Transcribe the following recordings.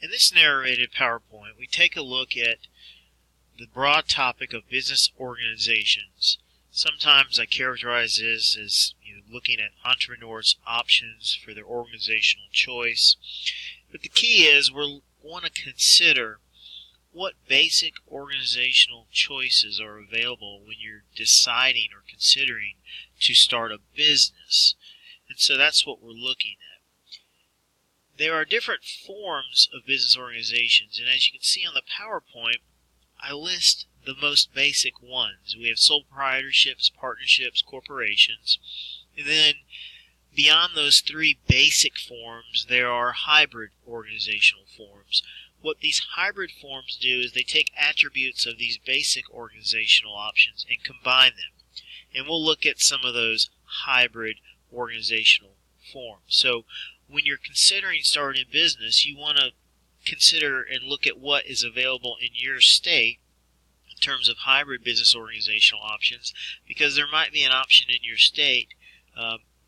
In this narrated PowerPoint, we take a look at the broad topic of business organizations. Sometimes I characterize this as looking at entrepreneurs' options for their organizational choice. But the key is we want to consider what basic organizational choices are available when you're deciding or considering to start a business. And so that's what we're looking at. There are different forms of business organizations, and as you can see on the PowerPoint, I list the most basic ones. We have sole proprietorships, partnerships, corporations, and then beyond those three basic forms, there are hybrid organizational forms. What these hybrid forms do is they take attributes of these basic organizational options and combine them. And we'll look at some of those hybrid organizational forms. So when you're considering starting a business, you want to consider and look at what is available in your state in terms of hybrid business organizational options, because there might be an option in your state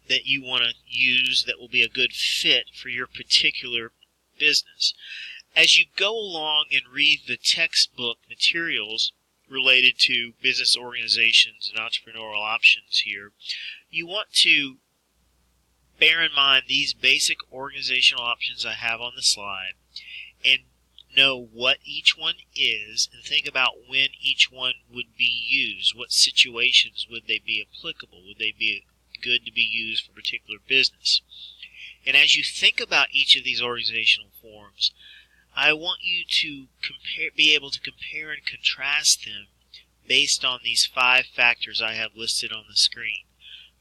that you want to use that will be a good fit for your particular business. As you go along and read the textbook materials related to business organizations and entrepreneurial options here, you want to bear in mind these basic organizational options I have on the slide and know what each one is and think about when each one would be used. What situations would they be applicable? Would they be good to be used for a particular business? And as you think about each of these organizational forms, I want you to be able to compare and contrast them based on these 5 factors I have listed on the screen.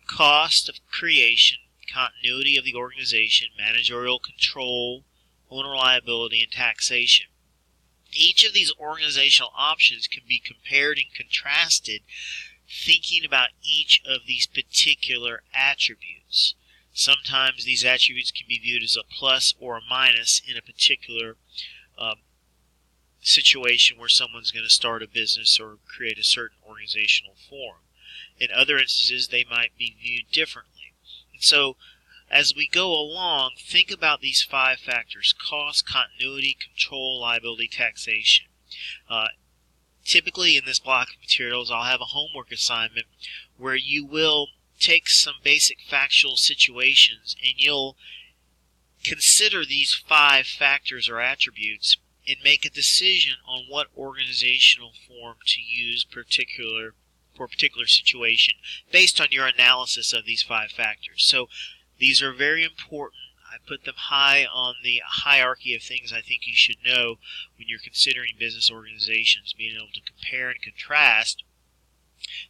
Cost of creation, continuity of the organization, managerial control, owner liability, and taxation. Each of these organizational options can be compared and contrasted thinking about each of these particular attributes. Sometimes these attributes can be viewed as a plus or a minus in a particular situation where someone's going to start a business or create a certain organizational form. In other instances, they might be viewed differently. And so, as we go along, think about these 5 factors: cost, continuity, control, liability, taxation. Typically in this block of materials, I'll have a homework assignment where you will take some basic factual situations and you'll consider these 5 factors or attributes and make a decision on what organizational form to use for a particular situation based on your analysis of these 5 factors. So these are very important. I put them high on the hierarchy of things I think you should know when you're considering business organizations, being able to compare and contrast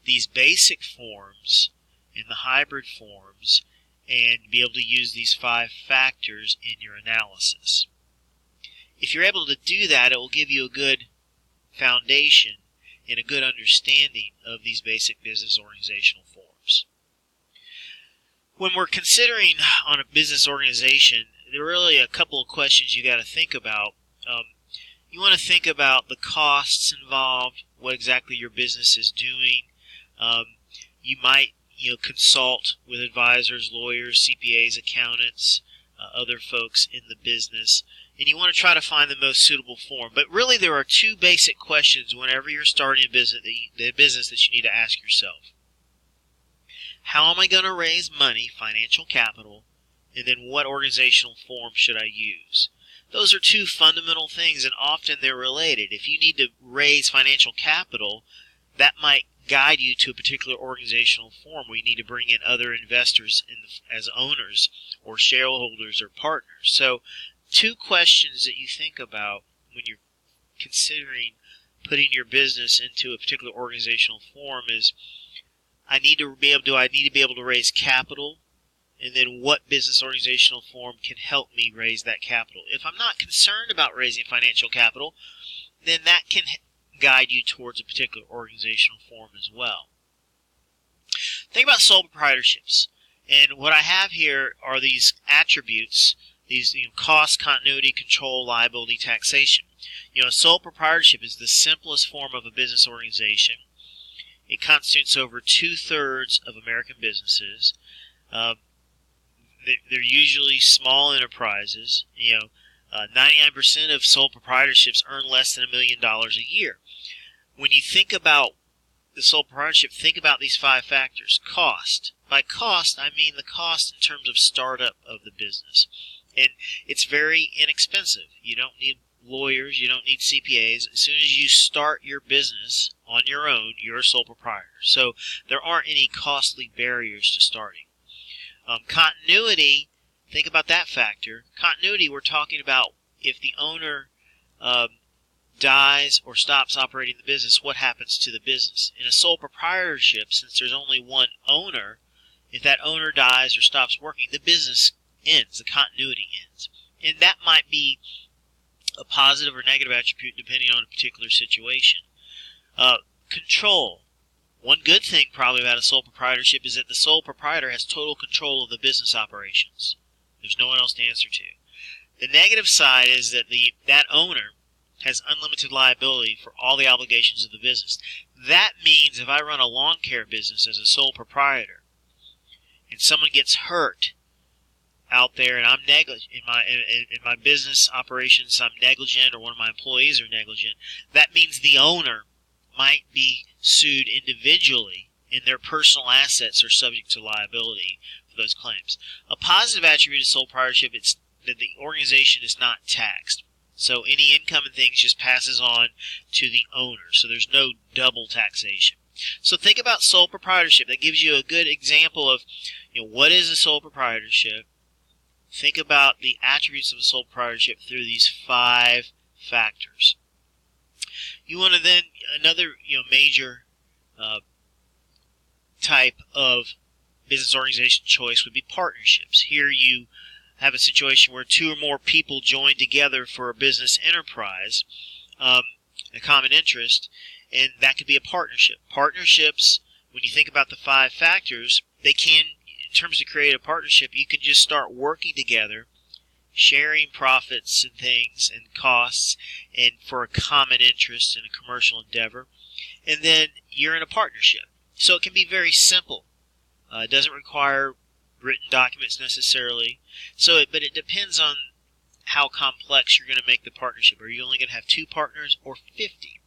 these basic forms and the hybrid forms and be able to use these 5 factors in your analysis. If you're able to do that, it will give you a good foundation and a good understanding of these basic business organizational forms. When we're considering on a business organization, there are really a couple of questions you got to think about. You want to think about the costs involved, what exactly your business is doing. You might consult with advisors, lawyers, CPAs, accountants, other folks in the business, and you want to try to find the most suitable form. But really there are 2 basic questions whenever you're starting a business that you need to ask yourself. How am I going to raise money, financial capital, and then what organizational form should I use? Those are 2 fundamental things, and often they're related. If you need to raise financial capital, that might guide you to a particular organizational form where you need to bring in other investors as owners or shareholders or partners. So 2 questions that you think about when you're considering putting your business into a particular organizational form is, do I need to be able to raise capital? And then what business organizational form can help me raise that capital? If I'm not concerned about raising financial capital, then that can guide you towards a particular organizational form as well. Think about sole proprietorships. And what I have here are these attributes, these cost, continuity, control, liability, taxation. Sole proprietorship is the simplest form of a business organization. It constitutes over 2/3 of American businesses. They're usually small enterprises. 99% of sole proprietorships earn less than $1 million a year. When you think about the sole proprietorship, think about these 5 factors. Cost. By cost, I mean the cost in terms of startup of the business. And it's very inexpensive. You don't need lawyers, you don't need CPAs. As soon as you start your business on your own, you're a sole proprietor. So there aren't any costly barriers to starting. Continuity, think about that factor. Continuity, we're talking about if the owner dies or stops operating the business, what happens to the business? In a sole proprietorship, since there's only one owner, if that owner dies or stops working, the business ends, the continuity ends. And that might be a positive or negative attribute depending on a particular situation. Control. One good thing probably about a sole proprietorship is that the sole proprietor has total control of the business operations. There's no one else to answer to. The negative side is that that owner has unlimited liability for all the obligations of the business. That means if I run a lawn care business as a sole proprietor and someone gets hurt out there and I'm negligent in my business operations, I'm negligent, or one of my employees are negligent, that means the owner might be sued individually and their personal assets are subject to liability for those claims. A positive attribute of sole proprietorship is that the organization is not taxed. So any income and things just passes on to the owner. So there's no double taxation. So think about sole proprietorship. That gives you a good example of what is a sole proprietorship. Think about the attributes of a sole proprietorship through these 5 factors. You want to then, another major type of business organization choice would be partnerships. Here you have a situation where 2 or more people join together for a business enterprise, a common interest, and that could be a partnership. Partnerships, when you think about the 5 factors, they can, in terms of create a partnership, you can just start working together, sharing profits and things and costs, and for a common interest in a commercial endeavor, and then you're in a partnership. So it can be very simple. It doesn't require written documents necessarily. But it depends on how complex you're going to make the partnership. Are you only going to have 2 partners or 50?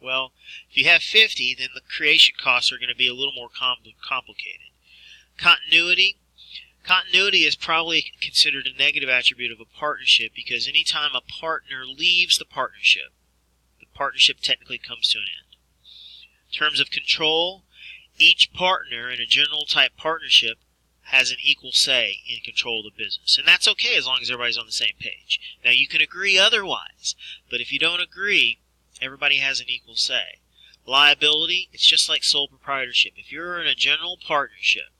Well, if you have 50, then the creation costs are going to be a little more complicated. Continuity. Continuity is probably considered a negative attribute of a partnership because anytime a partner leaves the partnership technically comes to an end. In terms of control, each partner in a general type partnership has an equal say in control of the business. And that's okay as long as everybody's on the same page. Now you can agree otherwise, but if you don't agree, everybody has an equal say. Liability, it's just like sole proprietorship. If you're in a general partnership,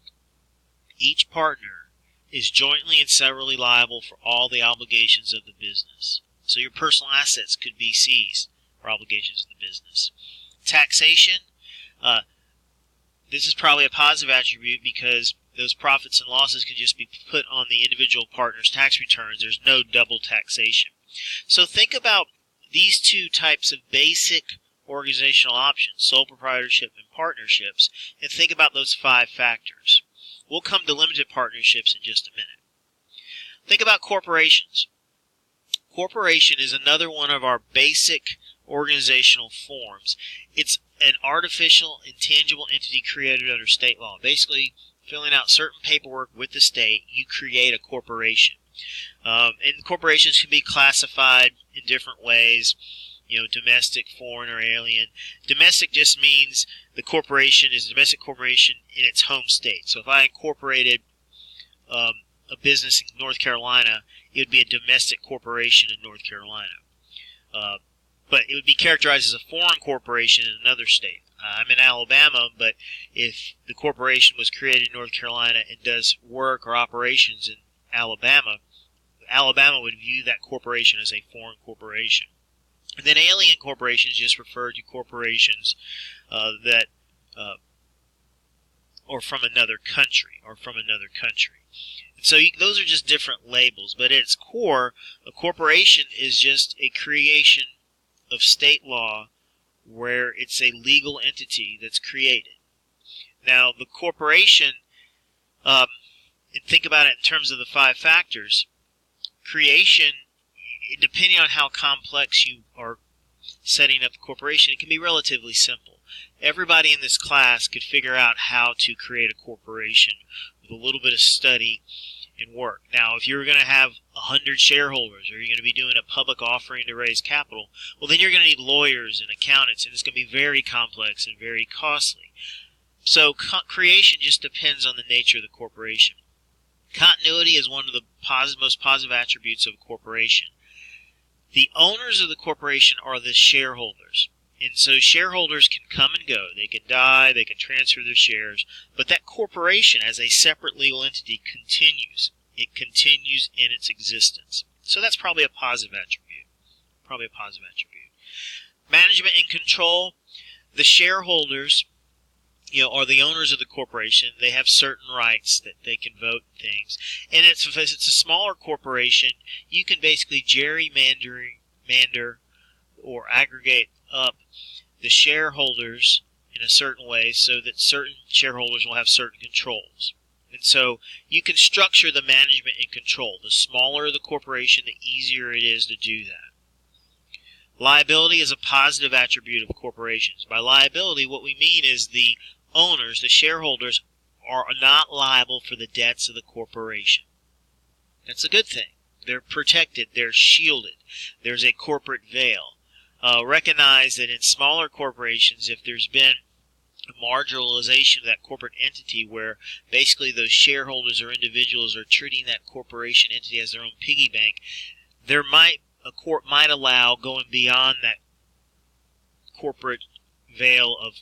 each partner is jointly and severally liable for all the obligations of the business. So your personal assets could be seized for obligations of the business. Taxation, this is probably a positive attribute because those profits and losses can just be put on the individual partner's tax returns. There's no double taxation. So think about these 2 types of basic organizational options, sole proprietorship and partnerships, and think about those 5 factors. We'll come to limited partnerships in just a minute. Think about corporations. Corporation is another one of our basic organizational forms. It's an artificial, intangible entity created under state law. Basically, filling out certain paperwork with the state, you create a corporation. And corporations can be classified in different ways, domestic, foreign, or alien. Domestic just means the corporation is a domestic corporation in its home state. So if I incorporated a business in North Carolina, it would be a domestic corporation in North Carolina. But it would be characterized as a foreign corporation in another state. I'm in Alabama, but if the corporation was created in North Carolina and does work or operations in Alabama, Alabama would view that corporation as a foreign corporation. And then alien corporations just refer to corporations that or from another country. And so those are just different labels, but at its core, a corporation is just a creation of state law where it's a legal entity that's created. Now, the corporation, and think about it in terms of the 5 factors, creation depending on how complex you are setting up the corporation, it can be relatively simple. Everybody in this class could figure out how to create a corporation with a little bit of study and work. Now, if you're going to have 100 shareholders, or you're going to be doing a public offering to raise capital, well, then you're going to need lawyers and accountants, and it's going to be very complex and very costly. So creation just depends on the nature of the corporation. Continuity is one of the most positive attributes of a corporation. The owners of the corporation are the shareholders. And so shareholders can come and go. They can die, they can transfer their shares, but that corporation as a separate legal entity continues. It continues in its existence. So that's probably a positive attribute. Management and control. The shareholders, are the owners of the corporation. They have certain rights that they can vote things. And if it's a smaller corporation, you can basically gerrymander or aggregate up the shareholders in a certain way so that certain shareholders will have certain controls. And so you can structure the management and control. The smaller the corporation, the easier it is to do that. Liability is a positive attribute of corporations. By liability, what we mean is the owners, the shareholders, are not liable for the debts of the corporation. That's a good thing. They're protected. They're shielded. There's a corporate veil. Recognize that in smaller corporations, if there's been a marginalization of that corporate entity where basically those shareholders or individuals are treating that corporation entity as their own piggy bank, a court might allow going beyond that corporate veil of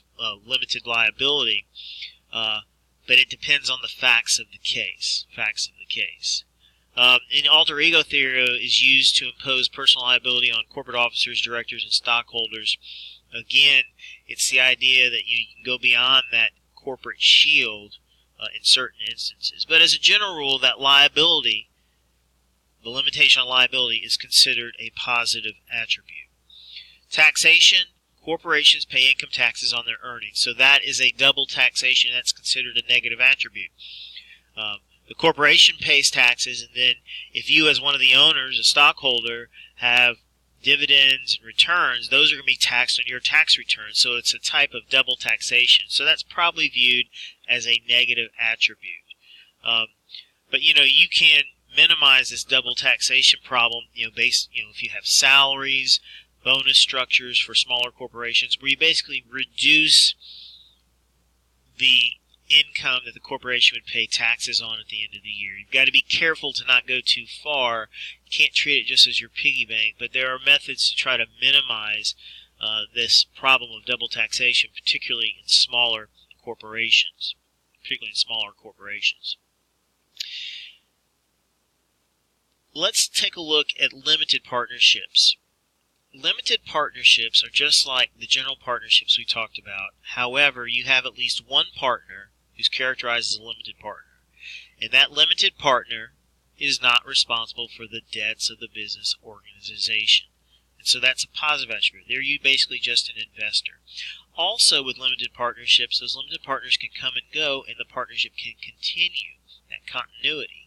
limited liability, but it depends on the facts of the case. And alter ego theory is used to impose personal liability on corporate officers, directors, and stockholders. Again, it's the idea that you can go beyond that corporate shield in certain instances. But as a general rule, that liability, the limitation on liability, is considered a positive attribute. Taxation. Corporations pay income taxes on their earnings. So that is a double taxation. That's considered a negative attribute. The corporation pays taxes, and then if you as one of the owners, a stockholder, have dividends and returns, those are going to be taxed on your tax return. So it's a type of double taxation. So that's probably viewed as a negative attribute. But you can minimize this double taxation problem, if you have salaries, bonus structures for smaller corporations, where you basically reduce the income that the corporation would pay taxes on at the end of the year. You've got to be careful to not go too far. You can't treat it just as your piggy bank, but there are methods to try to minimize this problem of double taxation, particularly in smaller corporations. Let's take a look at limited partnerships. Limited partnerships are just like the general partnerships we talked about. However, you have at least one partner who's characterized as a limited partner. And that limited partner is not responsible for the debts of the business organization. And so that's a positive attribute. They're basically just an investor. Also with limited partnerships, those limited partners can come and go, and the partnership can continue, that continuity.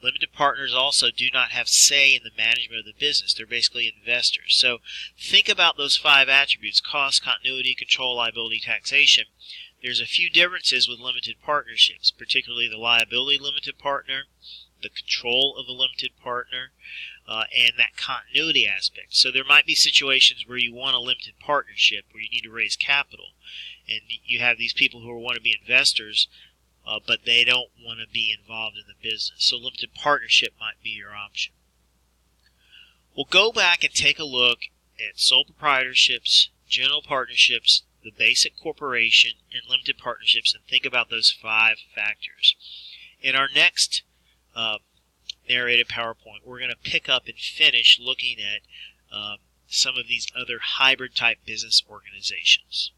Limited partners also do not have say in the management of the business. They're basically investors. So think about those 5 attributes: cost, continuity, control, liability, taxation. There's a few differences with limited partnerships, particularly the liability limited partner, the control of the limited partner, and that continuity aspect. So there might be situations where you want a limited partnership, where you need to raise capital, and you have these people who want to be investors, but they don't want to be involved in the business. So limited partnership might be your option. We'll go back and take a look at sole proprietorships, general partnerships, the basic corporation, and limited partnerships, and think about those 5 factors. In our next narrated PowerPoint, we're going to pick up and finish looking at some of these other hybrid type business organizations.